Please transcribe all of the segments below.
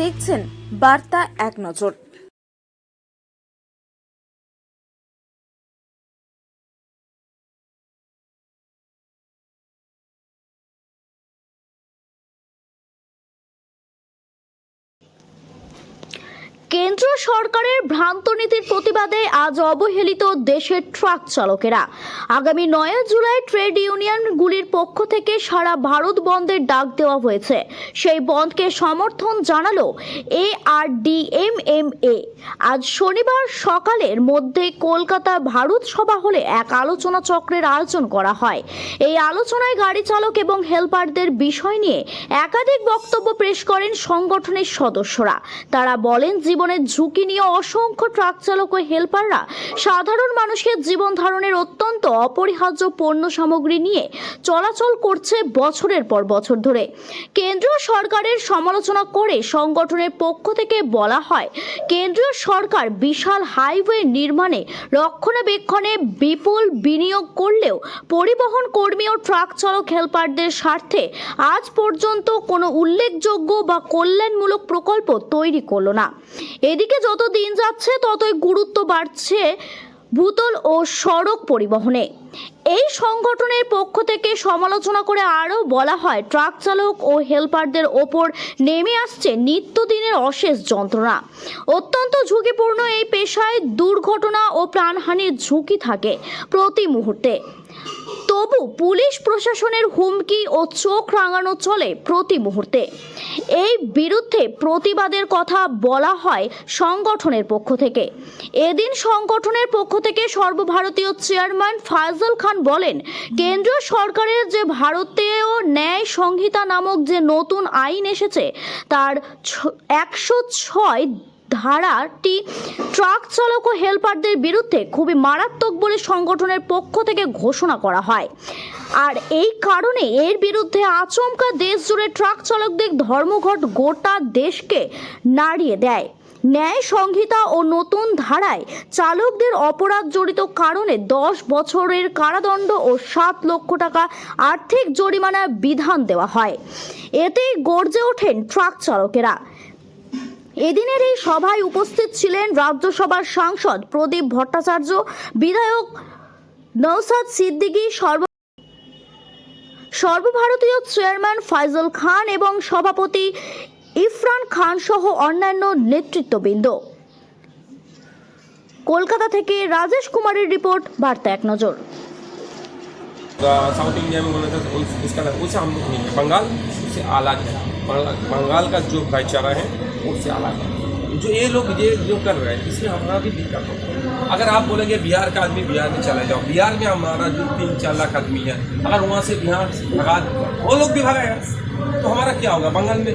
দেখছেন বার্তা এক নজর। কেন্দ্র সরকারের ভ্রান্ত নীতির প্রতিবাদে আজ অবহেলিত দেশের ট্রাক চালকেরা। আগামী 9 জুলাই ট্রেড ইউনিয়নগুলির পক্ষ থেকে সারা ভারত বন্ধের ডাক দেওয়া হয়েছে। সেই বন্ধকে সমর্থন জানালো ARDMMA। আজ শনিবার সকালের মধ্যে কলকাতা ভারত সভা হলে এক আলোচনা চক্রের আয়োজন করা হয়। এই আলোচনায় গাড়ি চালক এবং হেল্পারদের বিষয় নিয়ে একাধিক বক্তব্য পেশ করেন সংগঠনের সদস্যরা। তারা বলেন, জীবনের ঝুঁকি নিয়ে অসংখ্য ট্রাক চালক ও হেল্পাররা সাধারণ মানুষের জীবন ধারণের অত্যন্ত অপরিহার্য পণ্য সামগ্রী নিয়ে চলাচল করছে বছরের পর বছর ধরে। কেন্দ্রীয় সরকারের সমালোচনা করে সংগঠনের পক্ষ থেকে বলা হয়, কেন্দ্রীয় সরকার বিশাল হাইওয়ে নির্মাণে রক্ষণাবেক্ষণে বিপুল বিনিয়োগ করলেও পরিবহন কর্মী ও ট্রাক চালক হেল্পারদের স্বার্থে আজ পর্যন্ত কোনো উল্লেখযোগ্য বা কল্যাণমূলক প্রকল্প তৈরি করলো না। এদিকে যত দিন যাচ্ছে ততই গুরুত্ব বাড়ছে ভূতল ও সড়ক পরিবহনে। এই সংগঠনের পক্ষ থেকে সমালোচনা করে আরও বলা হয়, ট্রাক চালক ও হেল্পারদের ওপর নেমে আসছে নিত্যদিনের অশেষ যন্ত্রণা। অত্যন্ত ঝুঁকিপূর্ণ এই পেশায় দুর্ঘটনা ও প্রাণহানির ঝুঁকি থাকে প্রতি মুহূর্তে। তবু পুলিশ প্রশাসনের হুমকি ও চোখ রাঙানো চলে প্রতি মুহূর্তে। এই বিরুদ্ধে প্রতিবাদের কথা বলা হয় সংগঠনের পক্ষ থেকে। এদিন সংগঠনের পক্ষ থেকে সর্বভারতীয় চেয়ারম্যান ফায়জল খান বলেন, কেন্দ্রীয় সরকারের যে ভারতীয় ন্যায় সংহিতা নামক যে নতুন আইন এসেছে তার 106 ধারাটি ট্রাক চালক ও হেল্পারদের বিরুদ্ধে খুবই মারাত্মক বলে সংগঠনের পক্ষ থেকে ঘোষণা করা হয়। আর এই কারণে এর বিরুদ্ধে আচমকা দেশ জুড়ে ট্রাক চালকদের ধর্মঘট গোটা দেশকে নাড়িয়ে দেয়। ন্যায় সংহিতা ও নতুন ধারায় চালকদের অপরাধ জড়িত কারণে 10 বছরের কারাদণ্ড ও 7 লক্ষ টাকা আর্থিক জরিমানার বিধান দেওয়া হয়। এতেই গর্জে ওঠেন ট্রাক চালকেরা। এদিনের এই সভায় উপস্থিত ছিলেন রাজ্যসভার সাংসদ প্রদীপ ভট্টাচার্য, বিধায়ক নওসাদ সিদ্দিকী, সর্বভারতীয় চেয়ারম্যান ফায়জল খান এবং সভাপতি ইরফান খান সহ অন্যান্য নেতৃত্ববৃন্দ। কলকাতা থেকে রাজেশ কুমারের রিপোর্ট, বার্তা এক নজর। साउथ इंडिया में बोला था उसका उससे हम लोग नहीं है, बंगाल उससे अलग है। बंगाल का जो भाईचारा है उससे अलग है। जो ये लोग ये जो कर रहे हैं इसमें हमारा भी दिक्कत होता है। अगर आप बोलेंगे बिहार का आदमी बिहार में चला जाओ, बिहार में हमारा जो 3-4 लाख आदमी है, अगर वहाँ से बिहार भगा वो लोग भी भगाएगा तो हमारा क्या होगा? बंगाल में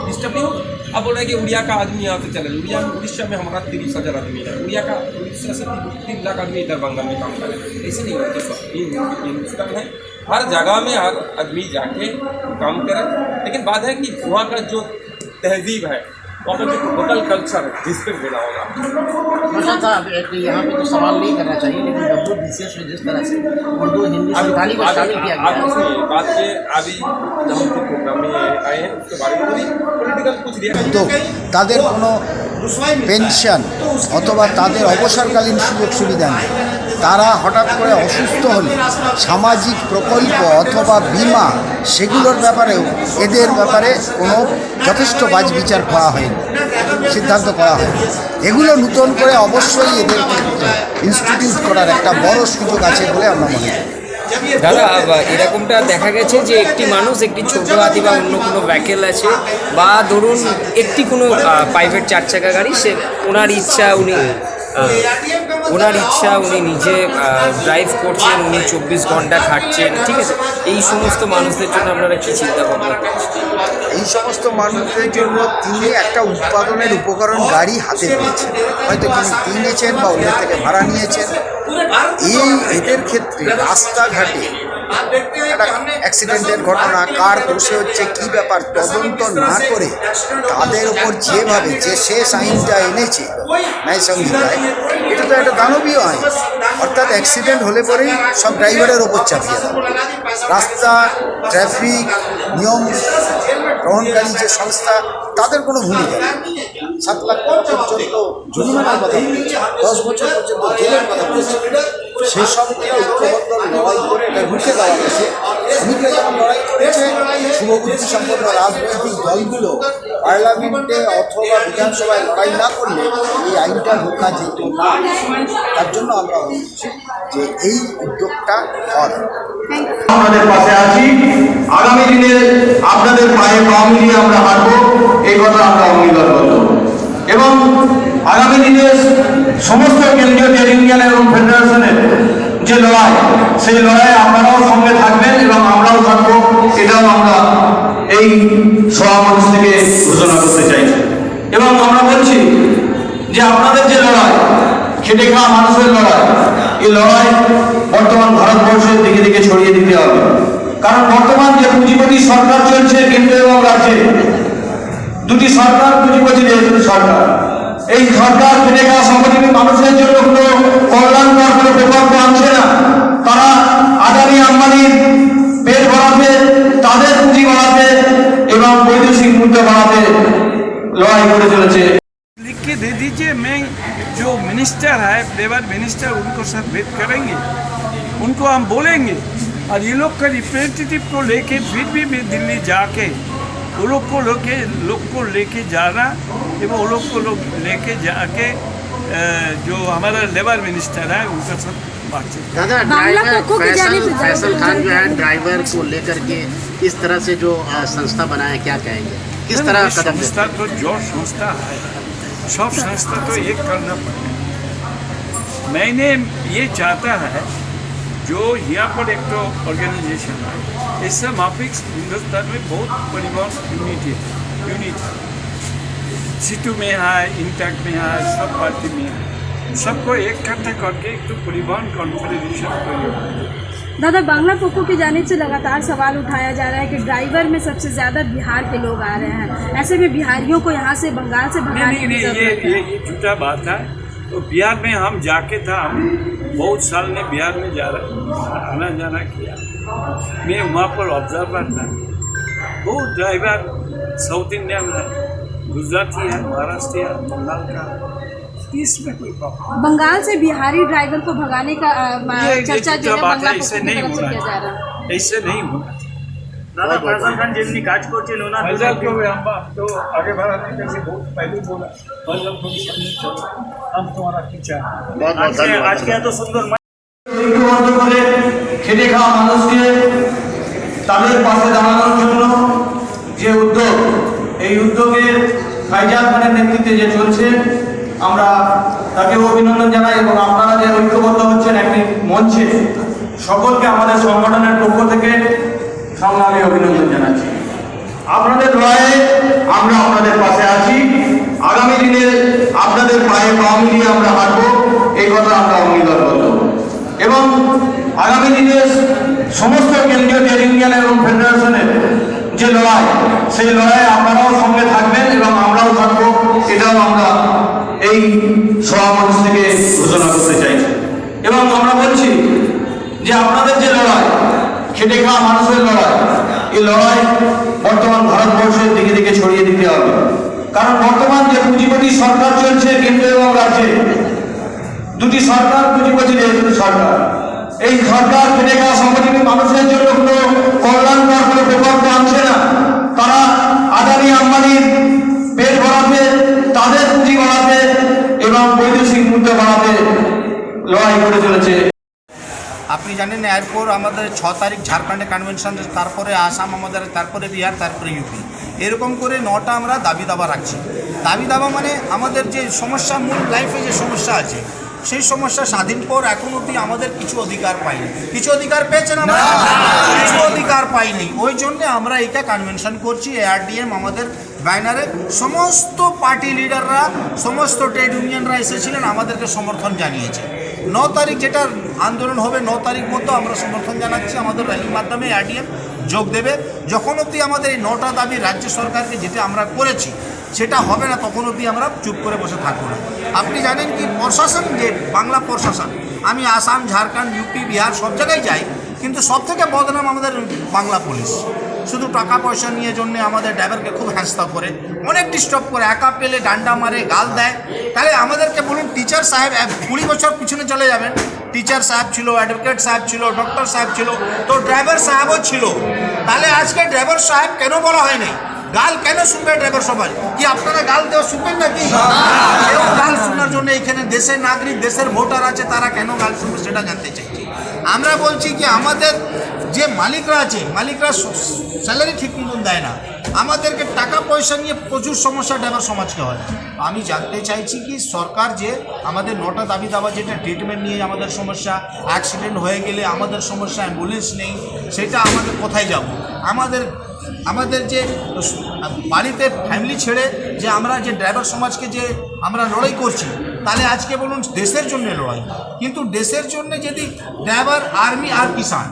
डिस्टर्ब नहीं होगा। अब बोल रहे हैं कि उड़िया का आदमी यहाँ से चले, उड़ीसा में हमारा 30,000 आदमी है, उड़िया का उड़ीसा से 3 लाख आदमी इधर बंगाल में काम करे। ऐसे नहीं होता। हिंदुस्तान है, हर जगह में हर आदमी जाके काम करे, लेकिन बात है कि वहाँ का जो तहजीब है, वहाँ पर जो होटल कल्चर है, रिस्पेक्ट देना होगा। साहब यहाँ पे तो सवाल नहीं करना चाहिए, लेकिन WBCS में जिस तरह से उर्दू हिंदी संताली को शामिल किया गया है, बात से अभी जब हम प्रोग्राम में आए हैं उसके बारे में भी पॉलिटिकल कुछ दिया তো তাদের কোনো পেনশন অথবা তাদের অবসরকালীন সুযোগ সুবিধা নেই। তারা হঠাৎ করে অসুস্থ হলে সামাজিক প্রকল্প অথবা বিমা সেগুলোর ব্যাপারেও এদের ব্যাপারে কোনো যথেষ্ট বাছবিচার করা হয়নি, সিদ্ধান্ত করা হয়। এগুলো নতুন করে অবশ্যই এদের ইনস্টিটিউট করার একটা বড় সুযোগ আছে বলে আমরা মনে করি। দাদা, এরকমটা দেখা গেছে যে একটি মানুষ একটি ছোট হাতি বা অন্য কোনো ভেহিকেল আছে বা ধরুন একটি কোনো প্রাইভেট 4 চাকা গাড়ি, সে ওনার ইচ্ছা উনি নিজে ড্রাইভ করছেন, উনি 24 ঘন্টা খাটছেন, ঠিক আছে। এই সমস্ত মানুষদের জন্য আপনারা কী চিন্তা ভাবনা করছেন? এই সমস্ত মানুষদের জন্য তিনি একটা উৎপাদনের উপকরণ গাড়ি হাতে পেয়েছেন, হয়তো তিনি কিনেছেন বা অন্য থেকে ভাড়া নিয়েছেন। এদের ক্ষেত্রে রাস্তাঘাটে একটা অ্যাক্সিডেন্টের ঘটনা কার দোষে হচ্ছে কী ব্যাপার তদন্ত না করে তাদের ওপর যেভাবে যে শেষ আইনটা এনেছে ন্যায় সংহিতায়, এটা তো একটা দানবীয় আইন। অর্থাৎ অ্যাক্সিডেন্ট হলে পরেই সব ড্রাইভারের ওপর চাপিয়ে দেয়। রাস্তা ট্রাফিক নিয়ম গ্রহণকারী যে সংস্থা তাদের কোনো ভূমিকা নেই। 7 লাখ পর্যন্ত জরিমানার কথা বলেছে, 10 বছর পর্যন্ত জেলের কথা বলেছে। সেসব থেকে ঐক্যবদ্ধ লড়াই করে এটা রুখে দেওয়া গেছে। শ্রমিকরা যেমন লড়াই করেছে, শুভবুদ্ধি সম্পন্ন রাজনৈতিক দলগুলো পার্লামেন্টে অথবা বিধানসভায় লড়াই না করলে এই আইনটা ঢোকা যেত না। তার জন্য আমরা বলছি যে এই উদ্যোগটা হয়। আপনাদের পাশে আছি, আগামী দিনে আপনাদের পায়ে পা মিলিয়ে আমরা হাঁটবো, এই কথা আমরা অঙ্গীকারবদ্ধ। এবং আগামী দিনে সমস্ত কেন্দ্রীয় ট্রেড ইউনিয়ন এবং ফেডারেশনের যে লড়াই, সেই লড়াইয়ে আপনারাও সঙ্গে থাকবেন এবং আমরাও থাকবো, এটাও আমরা এই সমাবেশ থেকে ঘোষণা করতে চাইছি। এবং আমরা বলছি যে আপনাদের যে লড়াই, খেটে খাওয়া মানুষের লড়াই, এই লড়াই বর্তমান ভারতবর্ষের দিকে দিকে ছড়িয়ে দিতে হবে। কারণ বর্তমান যে পুঁজিপতি সরকার চলছে কেন্দ্র এবং রাজ্যে, দুটি সরকার, পুঁজিপতি সরকার, এই সরকার খেটে খাওয়া সংগঠিত মানুষের জন্য কোনো কল্যাণকর কোনো প্রকল্প আনছে না। তারা আদানি আম্বানির পেট বাড়াতে, তাদের পুঁজি বাড়াতে এবং বৈদেশিক মুদ্রা বাড়াতে লড়াই করে চলেছে। लिख के दे दीजिए, मैं जो मिनिस्टर है, लेबर मिनिस्टर, उनको सब भेंट करेंगे, उनको हम बोलेंगे। और ये लोग का रिप्रेजेंटेटिव को लेके फिर भी दिल्ली जाके वो लोग को लेके जाना, एवं वो लोग को लेके जाके जो हमारा लेबर मिनिस्टर है उनका सब बातचीत। दादा, ड्राइवर फैसल खान जो है ड्राइवर को लेकर के इस तरह से जो संस्था बनाया, क्या कहेंगे, किस तरह कदम संस्था तो जो संस्था है, सब संस्था तो एक करना पड़ेगा। मैंने ये चाहता है जो यहाँ पर एक तो ऑर्गेनाइजेशन है, इससे माफिक हिंदुस्तान में बहुत परिवहन यूनिट है, सिटू में है, इंटैक्ट में है, सब पार्टी में है, सबको एक इकट्ठा करके एक तो परिवहन कॉन्फेडरेशन करिए। दादा, बांग्ला पोको की जानिब से लगातार सवाल उठाया जा रहा है कि ड्राइवर में सबसे ज़्यादा बिहार के लोग आ रहे हैं, ऐसे में बिहारियों को यहाँ से बंगाल से भगाने की जरूरत है। ये झूठा बात है। तो बिहार में हम जाके था, हम बहुत साल में बिहार में आना जाना किया। मैं वहाँ पर ऑब्जर्वर था। बहुत ड्राइवर साउथ इंडियन है, गुजराती है, महाराष्ट्र है, बंगाल का, इसमें कोई प्रॉब्लम। बंगाल से बिहारी ड्राइवर को भगाने का चर्चा जो है बात बांग्ला है, पोको इससे की नहीं तरफ से होना किया जा रहा है। चाहिए, इससे नहीं होना चाहिए। দাদা, ফয়সাল খান যেমনি কাজ করছিল না, फैजल को हम तो आगे बढ़ाने के लिए बहुत पहले बोला, फैजल को सामने चलो, हम तुम्हारा पीछा हैं। আজকে এত সুন্দর ঐক্যবদ্ধ করে খেটে খাওয়া মানুষকে তাদের পাশে দাঁড়ানোর জন্য যে উদ্যোগ, এই উদ্যোগে ফয়সাল খানের নেতৃত্বে যে চলছে, আমরা তাকে অভিনন্দন জানাই। এবং আপনারা যে ঐক্যবদ্ধ হচ্ছেন একটি মঞ্চে, সকলকে আমাদের সংগঠনের পক্ষ থেকে সংগ্রামী অভিনন্দন জানাচ্ছি। আপনাদের লড়াইয়ে আমরা আপনাদের পাশে আছি, আগামী দিনে আপনাদের পায়ে পা মিলিয়ে আমরা হাঁটবো, এই কথা আমরা অঙ্গীকারবদ্ধ। এবং আগামী দিনে সমস্ত কেন্দ্রীয় ট্রেড ইউনিয়ন এবং ফেডারেশনের যে লড়াই, সেই লড়াইয়ে আপনারাও সঙ্গে থাকবেন এবং আমরাও থাকবো, এটাও আমরা এই সমাবেশ থেকে ঘোষণা করতে চাইছি। এবং আমরা বলছি যে আপনাদের যে লড়াই, খেটে খাওয়া মানুষের লড়াই, এই লড়াই বর্তমান ভারতবর্ষের দিকে দিকে ছড়িয়ে দিতে হবে। কারণ বর্তমান যে পুঁজিপতি সরকার চলছে কেন্দ্র এবং রাজ্যে, দুটি সরকার, পুঁজিপতি সরকার, এই সরকার খেটে খাওয়া সংগঠিত মানুষের জন্য কোনো কল্যাণকর কোনো প্রকল্প আনছে না। তারা আদানি আম্বানির পেট বাড়াতে, তাদের পুঁজি বাড়াতে এবং বৈদেশিক মুদ্রা বাড়াতে লড়াই করে চলেছে। আপনি জানেন এরপর আমাদের 6 তারিখ ঝাড়খণ্ডে কনভেনশন, তারপরে আসাম আমাদের, তারপরে বিহার, তারপরে ইউপি, এরকম করে 9টা আমরা দাবি দাবা রাখছি। দাবি দাবা মানে আমাদের যে সমস্যা, মূল লাইফে যে সমস্যা আছে, সেই সমস্যা স্বাধীন পর এখন অবধি আমাদের কিছু অধিকার পাইনি। কিছু অধিকার পেয়েছেন আমরা? কিছু অধিকার পাইনি। ওই জন্যে আমরা এইটা কনভেনশন করছি। এআরডিএম আমাদের ব্যানারে সমস্ত পার্টি লিডাররা, সমস্ত ট্রেড ইউনিয়নরা এসেছিলেন, আমাদেরকে সমর্থন জানিয়েছে। 9 তারিখ যেটা আন্দোলন হবে 9 তারিখ মতো আমরা সমর্থন জানাচ্ছি, আমাদের র্যালির মাধ্যমে ADM যোগ দেবে। যখন অবধি আমাদের এই 9টা দাবি রাজ্য সরকারকে যেটা আমরা করেছি সেটা হবে না, তখন অবধি আমরা চুপ করে বসে থাকবো না। আপনি জানেন কি প্রশাসন, যে বাংলা প্রশাসন, আমি আসাম, ঝাড়খণ্ড, ইউপি, বিহার সব জায়গায় যাই, কিন্তু সব থেকে বদনাম আমাদের বাংলা পুলিশ। শুধু টাকা পয়সা নিয়ে জন্য আমাদের ড্রাইভারকে খুব হেনস্থা করে, অনেক ডিস্টার্ব করে, একা পেলে ডান্ডা মারে, গাল দেয়। তাহলে আমাদেরকে বলুন, টিচার সাহেব 20 বছর পিছনে চলে যাবেন, টিচার সাহেব ছিল, অ্যাডভোকেট সাহেব ছিল, ডক্টর সাহেব ছিল, তো ড্রাইভার সাহেবও ছিল। তাহলে আজকে ড্রাইভার সাহেব কেন বলা হয়নি? গাল কেন শুনবে ড্রাইভার সবাই? কি আপনারা গাল দেওয়া শুনবেন নাকি? কেউ গাল শোনার জন্য এখানে দেশের নাগরিক, দেশের ভোটার আছে, তারা কেন গাল শুনবে সেটা জানতে চাইছি। আমরা বলছি কি আমাদের যে মালিকরা আছে, মালিকরা স্যালারি ঠিক মতন দেয় না, আমাদেরকে টাকা পয়সা নিয়ে প্রচুর সমস্যা ড্রাইভার সমাজকে হয়। আমি জানতে চাইছি কি সরকার যে আমাদের 9টা দাবি দাবা, যেটা ট্রিটমেন্ট নিয়ে আমাদের সমস্যা, অ্যাক্সিডেন্ট হয়ে গেলে আমাদের সমস্যা, অ্যাম্বুলেন্স নেই, সেটা আমাদের কোথায় যাব? আমাদের যে বাড়িতে ফ্যামিলি ছেড়ে যে আমরা যে ড্রাইভার সমাজকে যে আমরা লড়াই করছি, তাহলে আজকে বলুন দেশের জন্য লড়াই, কিন্তু দেশের জন্য যদি ড্রাইভার, আর্মি আর কিষাণ,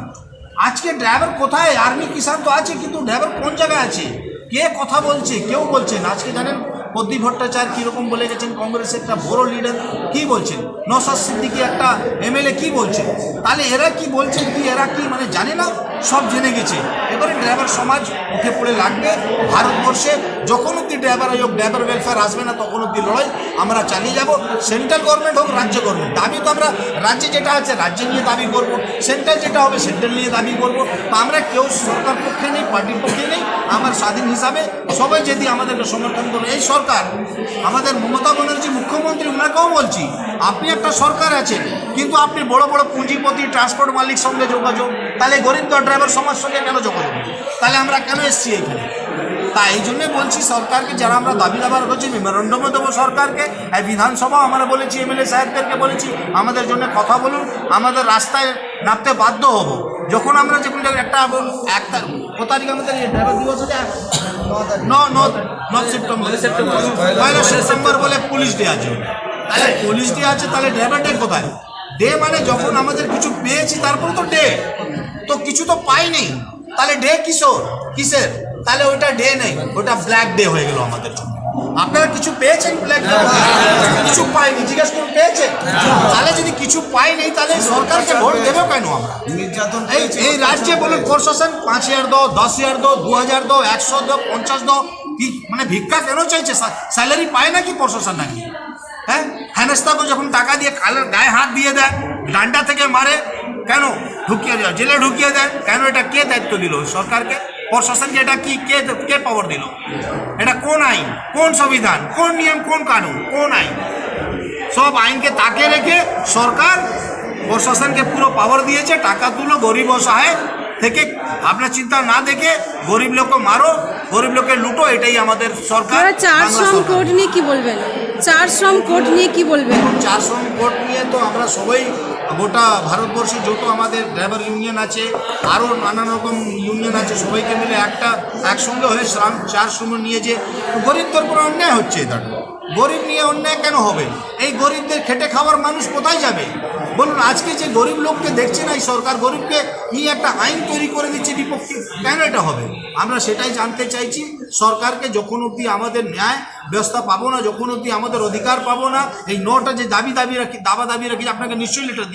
আজকে ড্রাইভার কোথায়? আর্মি কিষাণ তো আছে, কিন্তু ড্রাইভার কোন জায়গায় আছে? কে কথা বলছে? কেউ বলছেন। আজকে জানেন প্রদীপ ভট্টাচার্য কীরকম বলে গেছেন, কংগ্রেসের একটা বড় লিডার কী বলছেন, নওশাদ সিদ্দিকী একটা MLA কী বলছেন? তাহলে এরা কি বলছেন, কি এরা কি মানে জানে না? সব জেনে গেছে। এবারে ড্রাইভার সমাজ উঠে পড়ে লাগবে। ভারতবর্ষে যখন অব্দি ড্রাইভার হোক, ড্রাইভার ওয়েলফেয়ার আসবে না, তখন অব্দি লড়াই আমরা চালিয়ে যাব। সেন্ট্রাল গভর্নমেন্ট হোক, রাজ্য গভর্নমেন্ট, দাবি তো আমরা রাজ্যে যেটা আছে রাজ্যে নিয়ে দাবি করব, সেন্ট্রাল যেটা হবে সেন্ট্রাল নিয়ে দাবি করব। তো আমরা কেউ সরকার পক্ষে নেই, পার্টির পক্ষে নেই, আমার স্বাধীন হিসাবে সবাই যদি আমাদেরকে সমর্থন করবে। এই সরকার, আমাদের মমতা ব্যানার্জি মুখ্যমন্ত্রী, ওনাকেও বলছি, আপনি একটা সরকার আছেন, কিন্তু আপনি বড় বড় পুঁজিপতি, ট্রান্সপোর্ট মালিক সঙ্গে যোগাযোগ, তাহলে গরিব ড্রাইভার সমাজ সঙ্গে কেন যোগাযোগ? তাহলে আমরা কেন এসছি এখানে? তাই এই জন্যে বলছি সরকারকে, যারা আমরা দাবি দাবার করছি, মেমোরেন্ডামও দেবো সরকারকে, এই বিধানসভা আমরা বলেছি, MLA সাহেবদেরকে বলেছি, আমাদের জন্য কথা বলুন, আমাদের রাস্তায় নামতে বাধ্য হব। যখন আমরা যখন একটা কত তারিখ আমাদের ড্রাইভার দিবস হচ্ছে 9 সেপ্টেম্বর বলে পুলিশ ডে আছে। তাহলে পুলিশ ডে আছে, তাহলে ড্রাইভার ডে কোথায়? ডে মানে যখন আমাদের কিছু পেয়েছি তারপরে তো ডে, তো কিছু তো পাইনি, তাহলে ডে কিসের? তাহলে ওইটা ডে নেই, ওটা ব্ল্যাক ডে হয়ে গেল আমাদের জন্য। আপনারা কিছু পেয়েছেন ব্ল্যাক ডে? কিছু পাইনি, জিজ্ঞেস করুন পেয়েছেন? তাহলে যদি কিছু পাইনি, তাহলে সরকারকে ভোট দেবো কেন আমরা? নির্যাতন এই রাজ্যে বলুন, প্রশাসন 5000 দাও, 10000 দাও, 2000 দাও, 100 দাও, 50 দাও, কি মানে ভিক্ষা কেন চাইছে? স্যালারি পায় নাকি প্রশাসন নাকি? হ্যাঁ, হেনস্তাকে যখন টাকা দিয়ে গায়ে হাত দিয়ে দেয়, ডান্ডা থেকে মারে, কেন ঢুকিয়ে দেয়, জেলে ঢুকিয়ে দেয় কেন? এটা কে দায়িত্ব দিল সরকারকে? প্রশাসনকে এটা কি কে পাওয়ার দিল? এটা কোন আইন, কোন সংবিধান, কোন নিয়ম, কোন কানুন, কোন আইন? সব আইনকে তাকে রেখে সরকার প্রশাসনকে পুরো পাওয়ার দিয়েছে। টাকা তুলো, গরিব অসহায় থেকে ভাবনা চিন্তা না দেখে গরিব লোককে মারো, গরিব লোকের লুটো, এটাই আমাদের সরকার। 4 শ্রম কোড নিয়ে কি বলবেন? 4 শ্রম কোড নিয়ে কি বলবেন? 4 শ্রম কোড নিয়ে তো আমরা সবাই, গোটা ভারতবর্ষে যত আমাদের ড্রাইভার ইউনিয়ন আছে, আরও নানান রকম ইউনিয়ন আছে, সবাইকে মিলে একসঙ্গে হয়ে 4 শ্রম নিয়ে যে গরিবদের উপর অন্যায় হচ্ছে, এটা গরিব নিয়ে অন্যায় কেন হবে? এই গরিবদের খেটে খাওয়ার মানুষ কোথায় যাবে বলুন? আজকে যে গরিব লোককে দেখছে না এই সরকার, গরিবকে নিয়ে একটা আইন তৈরি করে দিচ্ছে বিপক্ষে, কেন এটা হবে? আমরা সেটাই জানতে চাইছি সরকারকে। যখন অবধি আমাদের ন্যায় ব্যবস্থা পাবো না, যখন অবধি আমাদের অধিকার পাবো না, এই 9টা যে দাবি রাখি, আপনাকে নিশ্চয়ই লেটার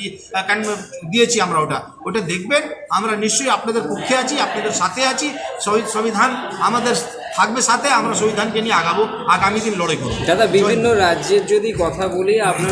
দিয়েছি আমরা, ওটা দেখবেন। আমরা নিশ্চয়ই আপনাদের পক্ষে আছি, আপনাদের সাথে আছি। সংবিধান আমাদের থাকবে সাথে, আমরা সংবিধানকে নিয়ে আগামী দিন লড়াই করবো। দাদা, বিভিন্ন রাজ্যের যদি কথা বলি, আপনার